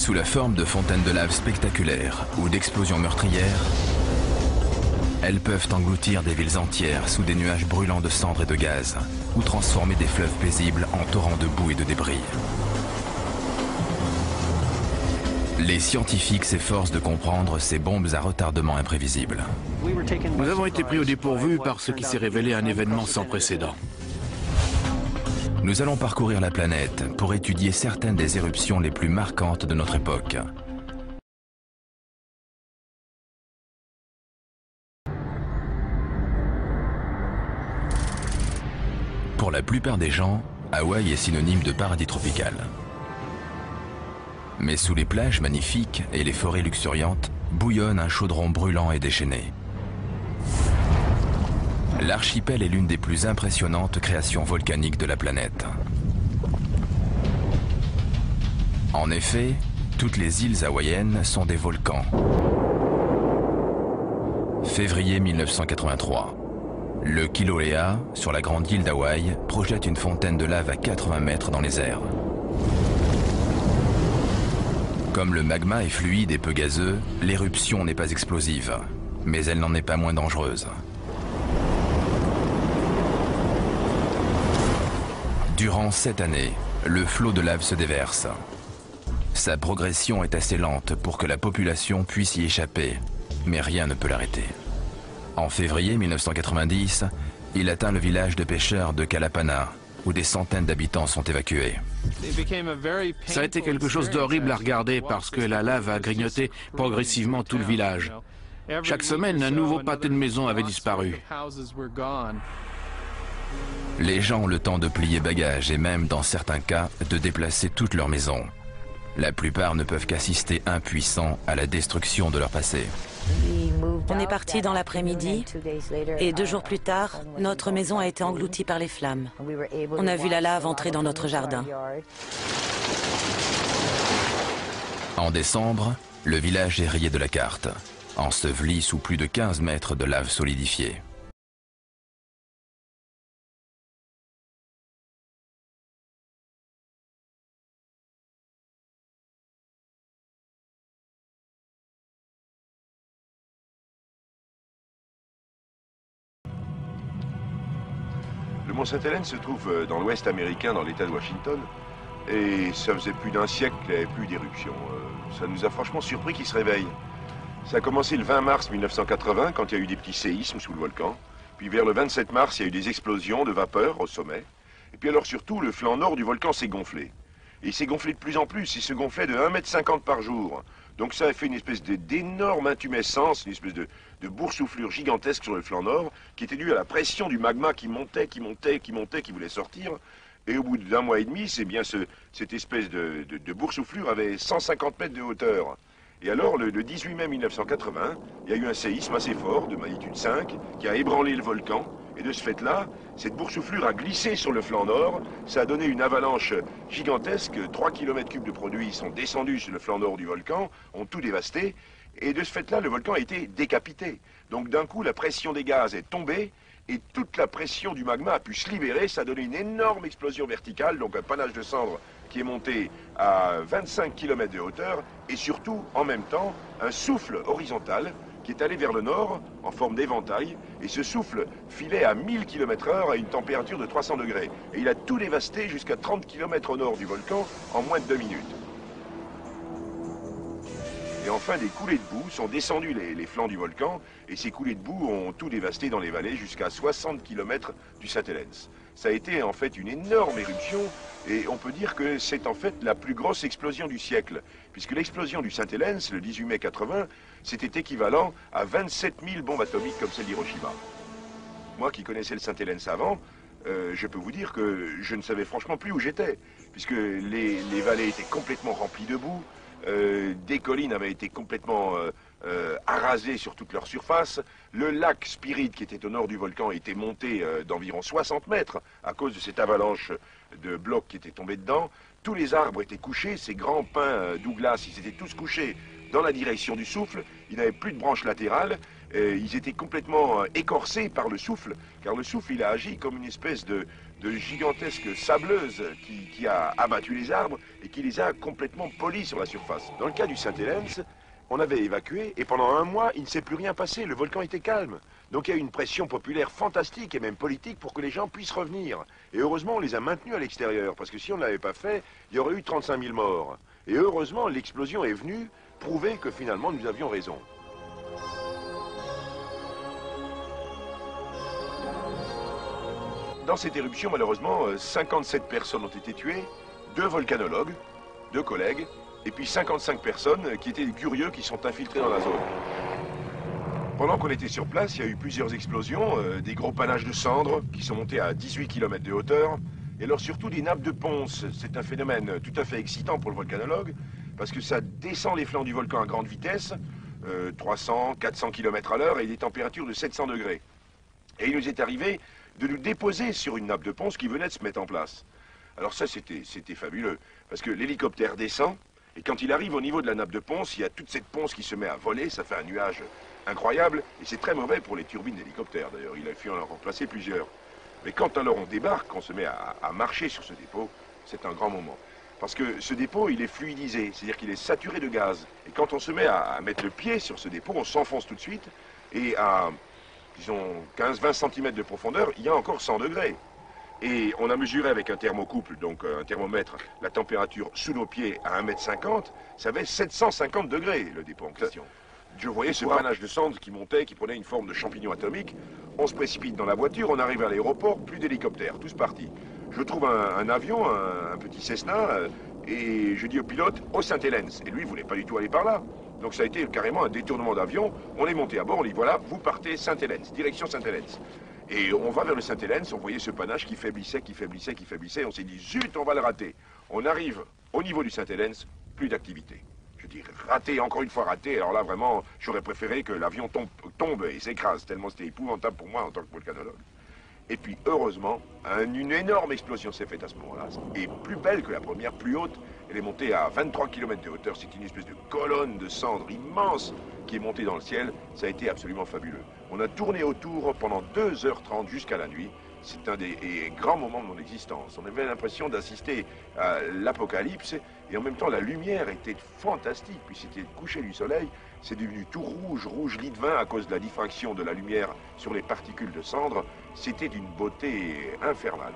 Sous la forme de fontaines de lave spectaculaires ou d'explosions meurtrières, elles peuvent engloutir des villes entières sous des nuages brûlants de cendres et de gaz, ou transformer des fleuves paisibles en torrents de boue et de débris. Les scientifiques s'efforcent de comprendre ces bombes à retardement imprévisibles. Nous avons été pris au dépourvu par ce qui s'est révélé un événement sans précédent. Nous allons parcourir la planète pour étudier certaines des éruptions les plus marquantes de notre époque. Pour la plupart des gens, Hawaï est synonyme de paradis tropical. Mais sous les plages magnifiques et les forêts luxuriantes, bouillonne un chaudron brûlant et déchaîné. L'archipel est l'une des plus impressionnantes créations volcaniques de la planète. En effet, toutes les îles hawaïennes sont des volcans. Février 1983. Le Kilauea, sur la grande île d'Hawaï, projette une fontaine de lave à 80 mètres dans les airs. Comme le magma est fluide et peu gazeux, l'éruption n'est pas explosive, mais elle n'en est pas moins dangereuse. Durant 7 années, le flot de lave se déverse. Sa progression est assez lente pour que la population puisse y échapper, mais rien ne peut l'arrêter. En février 1990, il atteint le village de pêcheurs de Kalapana, où des centaines d'habitants sont évacués. Ça a été quelque chose d'horrible à regarder parce que la lave a grignoté progressivement tout le village. Chaque semaine, un nouveau pâté de maison avait disparu. Les gens ont le temps de plier bagages et même, dans certains cas, de déplacer toute leur maison. La plupart ne peuvent qu'assister impuissants à la destruction de leur passé. On est parti dans l'après-midi et 2 jours plus tard, notre maison a été engloutie par les flammes. On a vu la lave entrer dans notre jardin. En décembre, le village est rayé de la carte, enseveli sous plus de 15 mètres de lave solidifiée. Le mont Sainte-Hélène se trouve dans l'ouest américain, dans l'État de Washington, et ça faisait plus d'un siècle qu'il n'y avait plus d'éruption. Ça nous a franchement surpris qu'il se réveille. Ça a commencé le 20 mars 1980, quand il y a eu des petits séismes sous le volcan. Puis vers le 27 mars, il y a eu des explosions de vapeur au sommet. Et puis alors surtout, le flanc nord du volcan s'est gonflé. Et il s'est gonflé de plus en plus, il se gonflait de 1,50 m par jour. Donc ça a fait une espèce d'énorme intumescence, une espèce de boursouflure gigantesque sur le flanc nord, qui était due à la pression du magma qui montait, qui voulait sortir. Et au bout d'1 mois et demi, c'est bien cette espèce de boursouflure avait 150 mètres de hauteur. Et alors, le 18 mai 1980, il y a eu un séisme assez fort, de magnitude 5, qui a ébranlé le volcan. Et de ce fait-là, cette boursouflure a glissé sur le flanc nord. Ça a donné une avalanche gigantesque. 3 km3 de produits sont descendus sur le flanc nord du volcan, ont tout dévasté. Et de ce fait-là, le volcan a été décapité. Donc d'un coup, la pression des gaz est tombée. Et toute la pression du magma a pu se libérer. Ça a donné une énorme explosion verticale, donc un panache de cendres qui est monté à 25 km de hauteur. Et surtout, en même temps, un souffle horizontal qui est allé vers le nord en forme d'éventail, et ce souffle filait à 1000 km/h à une température de 300 degrés. Et il a tout dévasté jusqu'à 30 km au nord du volcan en moins de 2 minutes. Et enfin, des coulées de boue sont descendues les flancs du volcan, et ces coulées de boue ont tout dévasté dans les vallées jusqu'à 60 km du Sainte-Hélène. Ça a été en fait une énorme éruption, et on peut dire que c'est en fait la plus grosse explosion du siècle, puisque l'explosion du Sainte-Hélène, le 18 mai 80, c'était équivalent à 27 000 bombes atomiques comme celle d'Hiroshima. Moi qui connaissais le Sainte-Hélène avant, je peux vous dire que je ne savais franchement plus où j'étais, puisque les vallées étaient complètement remplies de boue, des collines avaient été complètement arasées sur toute leur surface. Le lac Spirit, qui était au nord du volcan, était monté d'environ 60 mètres à cause de cette avalanche de blocs qui étaient tombés dedans. Tous les arbres étaient couchés, ces grands pins Douglas, ils étaient tous couchés dans la direction du souffle. Il n'avait plus de branches latérales. Ils étaient complètement écorcés par le souffle, car le souffle, il a agi comme une espèce de gigantesque sableuse qui a abattu les arbres et qui les a complètement polis sur la surface. Dans le cas du Saint-Hélens, on avait évacué et pendant un mois, il ne s'est plus rien passé, le volcan était calme. Donc il y a eu une pression populaire fantastique et même politique pour que les gens puissent revenir. Et heureusement, on les a maintenus à l'extérieur, parce que si on ne l'avait pas fait, il y aurait eu 35 000 morts. Et heureusement, l'explosion est venue prouver que finalement, nous avions raison. Dans cette éruption, malheureusement, 57 personnes ont été tuées, 2 volcanologues, 2 collègues, et puis 55 personnes qui étaient curieux, qui sont infiltrés dans la zone. Pendant qu'on était sur place, il y a eu plusieurs explosions, des gros panaches de cendres qui sont montés à 18 km de hauteur, et alors surtout des nappes de ponce. C'est un phénomène tout à fait excitant pour le volcanologue, parce que ça descend les flancs du volcan à grande vitesse, 300, 400 km à l'heure, et des températures de 700 degrés. Et il nous est arrivé de nous déposer sur une nappe de ponce qui venait de se mettre en place. Alors ça, c'était fabuleux, parce que l'hélicoptère descend, et quand il arrive au niveau de la nappe de ponce, il y a toute cette ponce qui se met à voler, ça fait un nuage incroyable, et c'est très mauvais pour les turbines d'hélicoptère, d'ailleurs, il a fallu en remplacer plusieurs. Mais quand alors on débarque, qu'on se met à marcher sur ce dépôt, c'est un grand moment. Parce que ce dépôt, il est fluidisé, c'est-à-dire qu'il est saturé de gaz. Et quand on se met à mettre le pied sur ce dépôt, on s'enfonce tout de suite, et à, disons, 15-20 cm de profondeur, il y a encore 100 degrés. Et on a mesuré avec un thermocouple, donc un thermomètre, la température sous nos pieds à 1,50 m, ça avait 750 degrés, le dépôt en question. Je voyais ce panache de cendres qui montait, qui prenait une forme de champignon atomique. On se précipite dans la voiture, on arrive à l'aéroport, plus d'hélicoptères, tous partis. Je trouve un avion, un petit Cessna, et je dis au pilote, au Saint-Hélens. Et lui, il voulait pas du tout aller par là. Donc ça a été carrément un détournement d'avion. On est monté à bord, on dit voilà, vous partez Saint-Hélens, direction Saint-Hélens. Et on va vers le Saint-Hélens, on voyait ce panache qui faiblissait, qui faiblissait, qui faiblissait. On s'est dit, zut, on va le rater. On arrive au niveau du Saint-Hélens, plus d'activité. Je dis, raté, encore une fois raté. Alors là, vraiment, j'aurais préféré que l'avion tombe et s'écrase, tellement c'était épouvantable pour moi en tant que volcanologue. Et puis, heureusement, une énorme explosion s'est faite à ce moment-là. Et plus belle que la première, plus haute. Elle est montée à 23 km de hauteur. C'est une espèce de colonne de cendres immense qui est montée dans le ciel. Ça a été absolument fabuleux. On a tourné autour pendant 2h30 jusqu'à la nuit. C'est un des grands moments de mon existence. On avait l'impression d'assister à l'apocalypse et en même temps la lumière était fantastique. Puis c'était le coucher du soleil, c'est devenu tout rouge, rouge lit de vin à cause de la diffraction de la lumière sur les particules de cendre. C'était d'une beauté infernale.